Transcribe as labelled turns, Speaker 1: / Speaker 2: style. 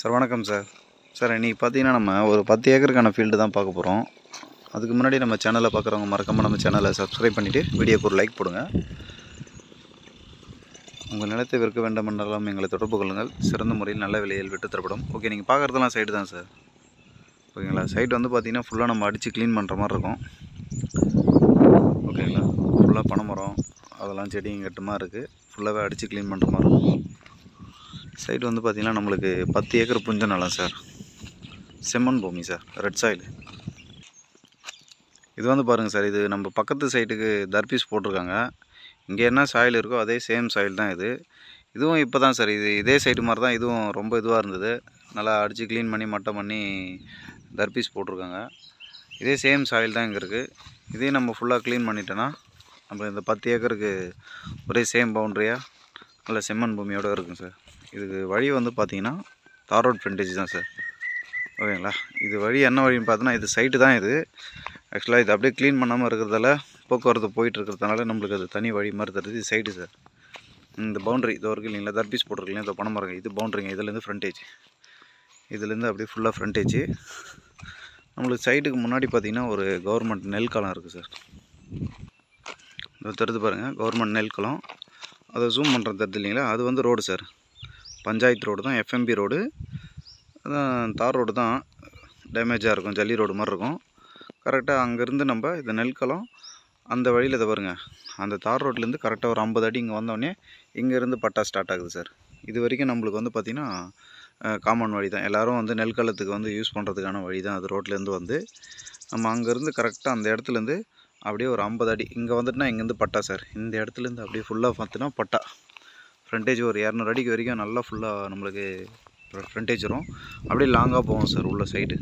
Speaker 1: Sir வணக்கம் sir. Sir இன்றைக்கி பார்த்தீங்கன்னா நம்ம ஒரு 10 ஏக்கருக்கான ஃபீல்டு தான் பார்க்க போகிறோம். அதுக்கு முன்னாடி நம்ம சேனலை பார்க்குறவங்க மறக்காமல் நம்ம சேனலை சப்ஸ்கிரைப் பண்ணிவிட்டு வீடியோக்கு ஒரு லைக் போடுங்க. உங்கள் நிலத்தை விற்க வேண்டும் என்றாலும் எங்களை தொடர்பு கொள்ளுங்கள். சிறந்த முறையில் நல்ல விலையில் விட்டு தரப்படும். ஓகே, நீங்கள் பார்க்குறதெல்லாம் சைடு தான் சார். ஓகேங்களா? சைட் வந்து பார்த்திங்கன்னா ஃபுல்லாக நம்ம அடித்து க்ளீன் பண்ணுற மாதிரி இருக்கும். ஓகேங்களா? ஃபுல்லாக பனைமரம் அதெல்லாம் செடியும் கட்டுமா இருக்குது. ஃபுல்லாகவே அடித்து க்ளீன் பண்ணுற மாதிரி இருக்கும். சைட் வந்து பார்த்திங்கன்னா நம்மளுக்கு 10 ஏக்கர் புஞ்ச நிலம் சார். செம்மண் பூமி சார், ரெட் சாயில். இது வந்து பாருங்கள் சார், இது நம்ம பக்கத்து சைட்டுக்கு தர்பீஸ் போட்டிருக்காங்க. இங்கே என்ன சாயில் இருக்கோ அதே சேம் சாயில் தான் இது. இதுவும் இப்போ தான் சார், இதே சைட்டு மாதிரி தான் இதுவும். ரொம்ப இதுவாக இருந்தது, நல்லா அடித்து க்ளீன் பண்ணி மட்டம் பண்ணி தர்பீஸ் போட்டிருக்காங்க. இதே சேம் சாயில் தான் இங்கே இருக்குது. இதே நம்ம ஃபுல்லாக க்ளீன் பண்ணிட்டோன்னா நம்ம இந்த 10 ஏக்கருக்கு ஒரே சேம் பவுண்ட்ரியாக நல்ல செம்மண் பூமியோடு இருக்குங்க சார். இதுக்கு வழி வந்து பார்த்திங்கன்னா தார் ரோட் ஃப்ரண்டேஜ் தான் சார். ஓகேங்களா? இது வழி என்ன வழின்னு பார்த்தோன்னா, இது சைட்டு தான் இது. ஆக்சுவலாக இது அப்படியே க்ளீன் பண்ணாமல் இருக்கிறதால போக்குவரத்து போயிட்டுருக்கிறதுனால நம்மளுக்கு அது தனி வழி மாதிரி தருது. இது சைடு சார். இந்த பவுண்ட்ரி இதோ இருக்குது இல்லைங்களா, தர்பீஸ் போட்டிருக்கீங்களா, இந்த பனைமரம், இது பவுண்ட்ரிங்க. இதுலேருந்து ஃப்ரண்டேஜ், இதுலேருந்து அப்படியே ஃபுல்லாக ஃப்ரண்டேஜ். நம்மளுக்கு சைட்டுக்கு முன்னாடி பார்த்திங்கன்னா ஒரு கவர்மெண்ட் நெல் களம் இருக்குது சார். இதை தெரிஞ்சு பாருங்கள், கவர்மெண்ட் நெல் களம். அதை ஜூம் பண்ணுறது தெரியுது இல்லைங்களா, அது வந்து ரோடு சார். பஞ்சாயத்து ரோடு தான், எஃப்எம்பி ரோடு. அதான் தார் ரோடு தான், டேமேஜாக இருக்கும், ஜல்லி ரோடு மாதிரி இருக்கும். கரெக்டாக அங்கேருந்து நம்ம இந்த நெல்களம் அந்த வழியில் இதை பாருங்க, அந்த தார் ரோட்லேருந்து கரெக்டாக ஒரு 50 அடி இங்கே வந்தோடனே இங்கேருந்து பட்டா ஸ்டார்ட் ஆகுது சார். இது வரைக்கும் நம்மளுக்கு வந்து பார்த்திங்கன்னா காமன் வழி தான். எல்லோரும் வந்து நெல்களத்துக்கு வந்து யூஸ் பண்ணுறதுக்கான வழி தான் அது. ரோட்லேருந்து வந்து நம்ம அங்கேருந்து கரெக்டாக அந்த இடத்துலேருந்து அப்படியே ஒரு 50 அடி இங்கே வந்துட்டுனா இங்கேருந்து பட்டா சார். இந்த இடத்துலேருந்து அப்படியே ஃபுல்லாக பார்த்தினா பட்டா ஃப்ரண்டேஜ் ஒரு 200 அடிக்கு வரைக்கும் நல்லா ஃபுல்லாக நம்மளுக்கு ஃப்ரண்டேஜ் வரும். அப்படியே லாங்காக போகும் சார் உள்ள சைடு.